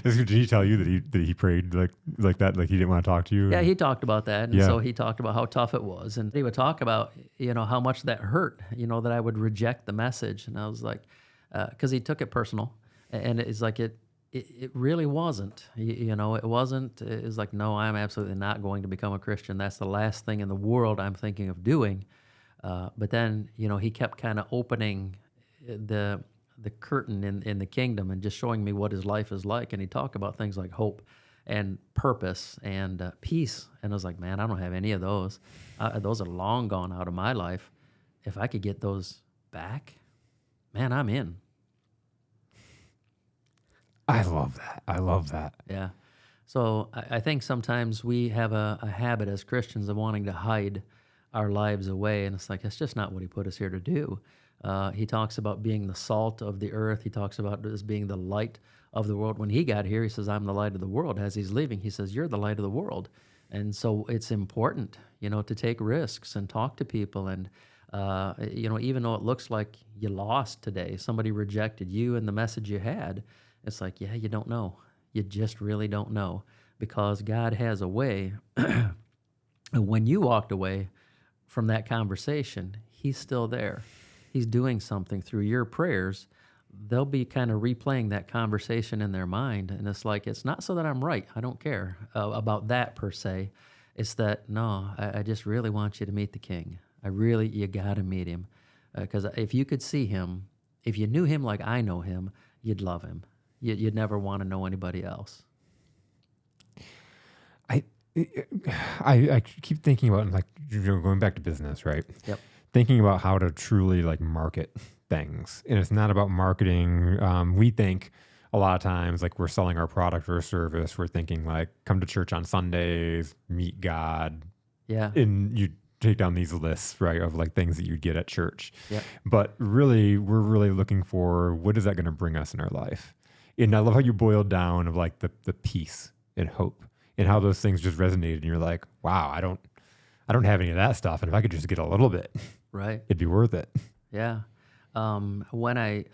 Did he tell you that he prayed like that, like he didn't want to talk to you? Yeah, he talked about that. And Yeah. so he talked about how tough it was. And he would talk about, how much that hurt, that I would reject the message. And I was like, because he took it personal. And it's like, it really wasn't, it wasn't. It was like, no, I'm absolutely not going to become a Christian. That's the last thing in the world I'm thinking of doing. But then, he kept kind of opening the curtain in the kingdom and just showing me what his life is like. And he talked about things like hope and purpose and peace. And I was like, man, I don't have any of those. Those are long gone out of my life. If I could get those back, man, I'm in. I love that. I love that. Yeah. So I think sometimes we have a habit as Christians of wanting to hide our lives away, and it's like that's just not what He put us here to do. He talks about being the salt of the earth. He talks about us being the light of the world. When He got here, He says, "I'm the light of the world." As He's leaving, He says, "You're the light of the world." And so it's important, to take risks and talk to people, and even though it looks like you lost today, somebody rejected you and the message you had, it's like, yeah, you don't know. You just really don't know, because God has a way. And when you walked away from that conversation, He's still there. He's doing something through your prayers. They'll be kind of replaying that conversation in their mind. And it's like, it's not so that I'm right. I don't care about that per se. It's that, no, I just really want you to meet the King. You got to meet Him. Because if you could see Him, if you knew Him like I know Him, you'd love Him. You'd never want to know anybody else. I I keep thinking about, like, going back to business, right? Yep. Thinking about how to truly, like, market things, and it's not about marketing. We think a lot of times, like, we're selling our product or service. We're thinking like, come to church on Sundays, meet God, Yeah. and you take down these lists, right, of like things that you'd get at church. Yep. But really, we're really looking for, what is that going to bring us in our life? And I love how you boiled down of like the peace and hope, and how those things just resonated. And you're like, wow, I don't have any of that stuff. And if I could just get a little bit, Right. it'd be worth it. Yeah. When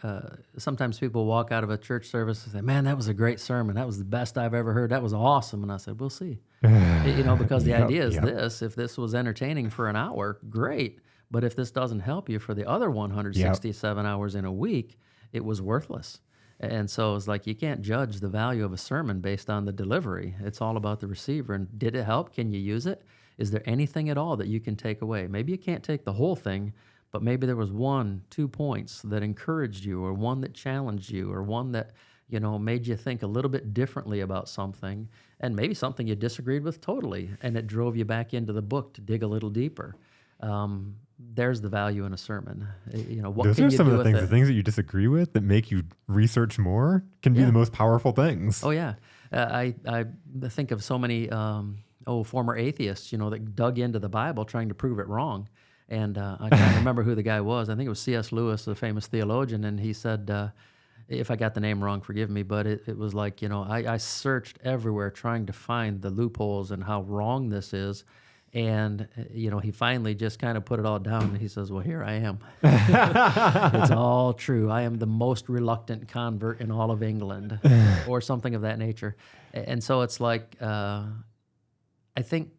sometimes people walk out of a church service and say, "Man, that was a great sermon. That was the best I've ever heard. That was awesome." And I said, "We'll see." Because the Yep, idea is yep. this: if this was entertaining for an hour, great. But if this doesn't help you for the other 167 hours in a week, it was worthless. And so it's like, you can't judge the value of a sermon based on the delivery. It's all about the receiver. And did it help? Can you use it? Is there anything at all that you can take away? Maybe you can't take the whole thing, but maybe there was 1, 2 points that encouraged you, or one that challenged you, or one that, made you think a little bit differently about something, and maybe something you disagreed with totally, and it drove you back into the book to dig a little deeper. There's the value in a sermon. What Those can are you some do of the with things, it? the things that you disagree with that make you research more can be Yeah. the most powerful things. Oh yeah, I think of so many former atheists, that dug into the Bible trying to prove it wrong, and I can't remember who the guy was. I think it was C.S. Lewis, a famous theologian, and he said, if I got the name wrong, forgive me, but it was like, I searched everywhere trying to find the loopholes and how wrong this is. And, he finally just kind of put it all down, and he says, "Well, here I am. It's all true. I am the most reluctant convert in all of England," or something of that nature. And so it's like, I think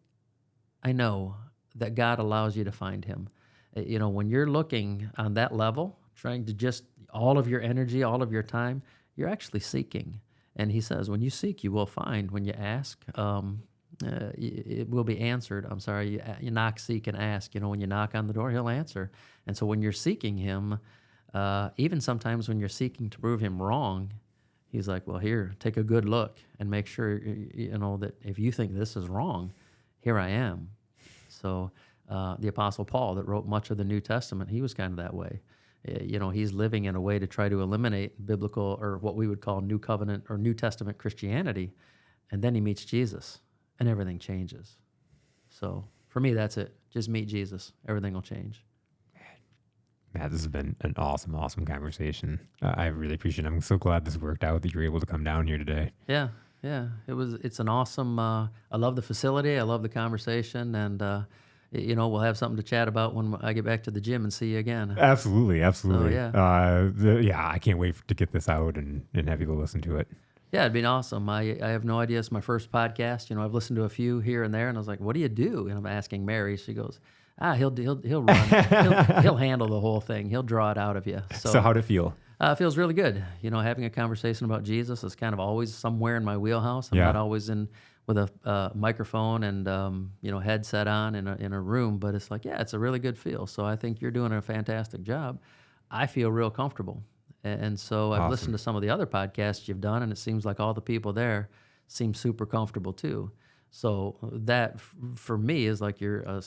I know that God allows you to find Him. When you're looking on that level, trying to just all of your energy, all of your time, you're actually seeking. And He says, when you seek, you will find. When you ask, it will be answered. I'm sorry, you knock, seek, and ask. When you knock on the door, He'll answer. And so when you're seeking Him, even sometimes when you're seeking to prove Him wrong, He's like, "Well, here, take a good look and make sure, that if you think this is wrong, here I am." So the Apostle Paul, that wrote much of the New Testament, he was kind of that way. He's living in a way to try to eliminate biblical, or what we would call New Covenant or New Testament Christianity. And then he meets Jesus, and everything changes. So for me, that's it. Just meet Jesus. Everything will change. Matt, this has been an awesome, awesome conversation. I really appreciate it. I'm so glad this worked out, that you were able to come down here today. Yeah. It's an awesome, I love the facility. I love the conversation. And, we'll have something to chat about when I get back to the gym and see you again. Absolutely, absolutely. yeah. I can't wait to get this out and have people listen to it. Yeah, it'd be awesome. I have no idea. It's my first podcast. I've listened to a few here and there, and I was like, "What do you do?" And I'm asking Mary. She goes, he'll run. He'll handle the whole thing. He'll draw it out of you. So how'd it feel? It feels really good. Having a conversation about Jesus is kind of always somewhere in my wheelhouse. I'm not always in with a microphone and headset on in a room, but it's like, it's a really good feel. So I think you're doing a fantastic job. I feel real comfortable. And so I've listened to some of the other podcasts you've done, and it seems like all the people there seem super comfortable too. So that for me is like you're a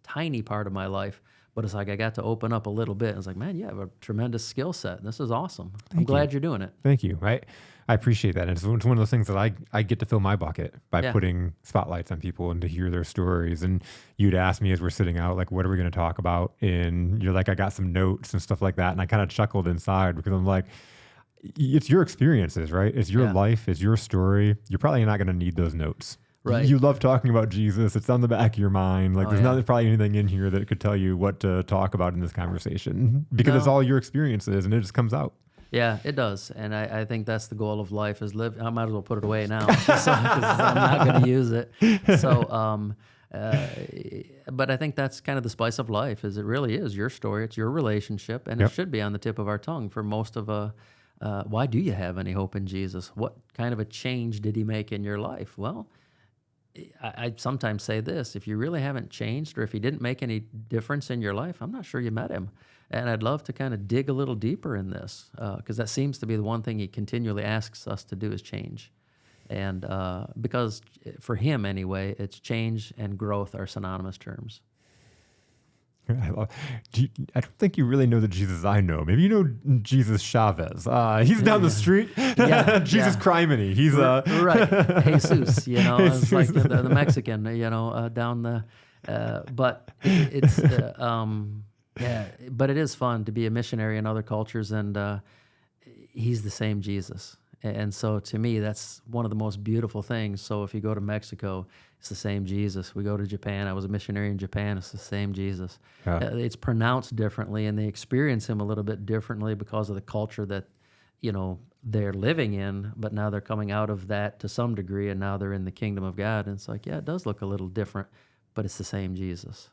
tiny part of my life, But it's like I got to open up a little bit. I was like, man, you have a tremendous skill set. This is awesome. I'm Thank you. glad you're doing it. Thank you. I appreciate that. And it's one of those things that I get to fill my bucket by Yeah. putting spotlights on people and to hear their stories. And you'd ask me as we're sitting out, like, what are we going to talk about? And you're like, I got some notes and stuff like that. And I kind of chuckled inside because I'm like, it's your experiences, right? It's your Yeah. life, it's your story. You're probably not going to need those notes. Right. You love talking about Jesus. It's on the back of your mind. Like, Oh, there's yeah. not probably anything in here that could tell you what to talk about in this conversation because it's No. all your experiences and it just comes out. Yeah, it does. And I think that's the goal of life is live. I might as well put it away now because I'm not going to use it. So, but I think that's kind of the spice of life is it really is your story. It's your relationship. And Yep. it should be on the tip of our tongue for most of why do you have any hope in Jesus? What kind of a change did he make in your life? Well, I sometimes say this, if you really haven't changed or if he didn't make any difference in your life, I'm not sure you met him. And I'd love to kind of dig a little deeper in this because that seems to be the one thing he continually asks us to do is change. And because for him anyway, it's change and growth are synonymous terms. I don't think you really know the Jesus I know. Maybe you know Jesus Chavez. He's down the street. Yeah, Jesus yeah. Criminy. He's Right, Jesus, it's like Jesus. the Mexican, down the, but it's, yeah, but it is fun to be a missionary in other cultures, and he's the same Jesus. And so to me, that's one of the most beautiful things. So if you go to Mexico, it's the same Jesus. We go to Japan. I was a missionary in Japan. It's the same Jesus. Yeah. It's pronounced differently, and they experience him a little bit differently because of the culture that, they're living in. But now they're coming out of that to some degree, and now they're in the kingdom of God. And it's like, yeah, it does look a little different, but it's the same Jesus.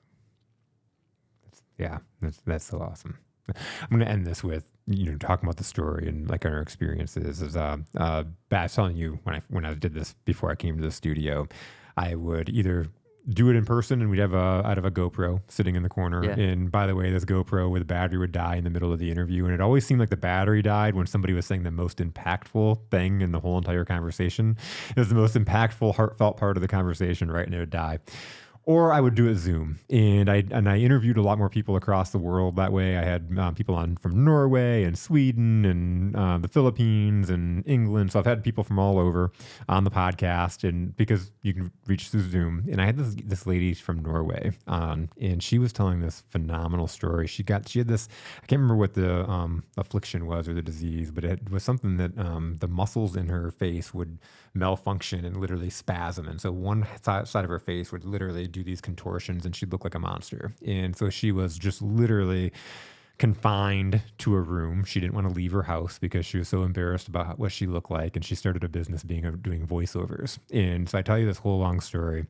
Yeah, that's so awesome. I'm going to end this with talking about the story and like our experiences. Is I was telling you when I did this before I came to the studio, I would either do it in person and we'd have I'd have a GoPro sitting in the corner. Yeah. And by the way, this GoPro with the battery would die in the middle of the interview, and it always seemed like the battery died when somebody was saying the most impactful thing in the whole entire conversation. It was the most impactful, heartfelt part of the conversation, right? And it would die. Or I would do it Zoom, and I interviewed a lot more people across the world that way. I had people on from Norway and Sweden and the Philippines and England. So I've had people from all over on the podcast, and because you can reach through Zoom. And I had this lady from Norway on, and she was telling this phenomenal story. She had this, I can't remember what the affliction was or the disease, but it was something that the muscles in her face would malfunction and literally spasm. And so one side of her face would literally do these contortions and she'd look like a monster. And so she was just literally confined to a room. She didn't want to leave her house because she was so embarrassed about what she looked like. And she started a business doing voiceovers. And so I tell you this whole long story.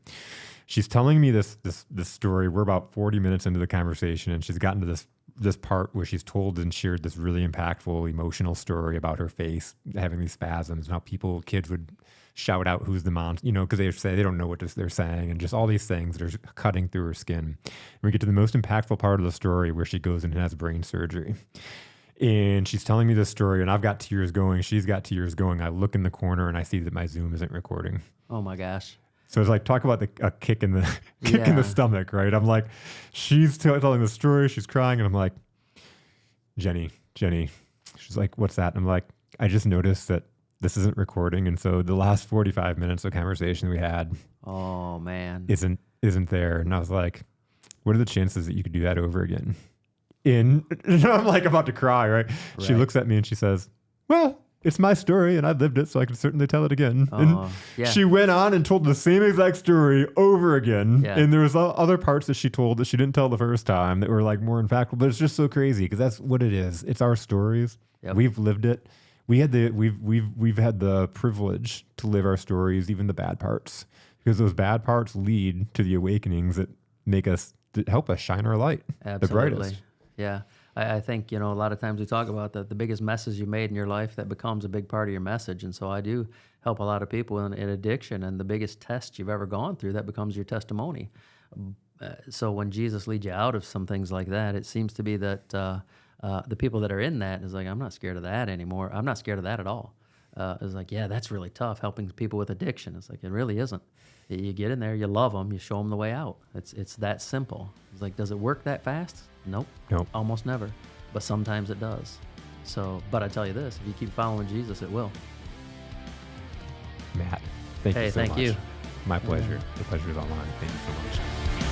She's telling me this story. We're about 40 minutes into the conversation, and she's gotten to this part where she's told and shared this really impactful, emotional story about her face having these spasms and how kids would shout out who's the monster, because they say they don't know what they're saying, and just all these things that are cutting through her skin. And we get to the most impactful part of the story where she goes in and has brain surgery. And she's telling me this story, and I've got tears going. She's got tears going. I look in the corner and I see that my Zoom isn't recording. Oh my gosh. So it's like, talk about a kick in the in Yeah. the stomach, right? I'm like, she's telling the story, she's crying, and I'm like, Jenny. She's like, what's that? And I'm like, I just noticed that this isn't recording, and so the last 45 minutes of conversation we had Oh man. isn't there. And I was like, what are the chances that you could do that over again? And I'm like about to cry, right? She Right. looks at me and she says, well, it's my story and I lived it, so I can certainly tell it again. And Yeah. she went on and told the same exact story over again. Yeah. And there was other parts that she told that she didn't tell the first time that were like more impactful, but it's just so crazy because that's what it is. It's our stories. Yep. We've lived it. We've had the privilege to live our stories, even the bad parts, because those bad parts lead to the awakenings that help us shine our light, Absolutely. the brightest. Yeah. I think, a lot of times we talk about the biggest message you made in your life that becomes a big part of your message. And so I do help a lot of people in addiction, and the biggest test you've ever gone through, that becomes your testimony. So when Jesus leads you out of some things like that, it seems to be that the people that are in that is like, I'm not scared of that anymore. I'm not scared of that at all. is like, yeah, that's really tough helping people with addiction. It's like, it really isn't. You get in there, you love them, you show them the way out. It's that simple. It's like, does it work that fast? Nope, Nope. almost never. But sometimes it does. So, but I tell you this, if you keep following Jesus, it will. Matt, thank you Hey, so thank much. you. My pleasure. The pleasure is all mine. Thank you so much.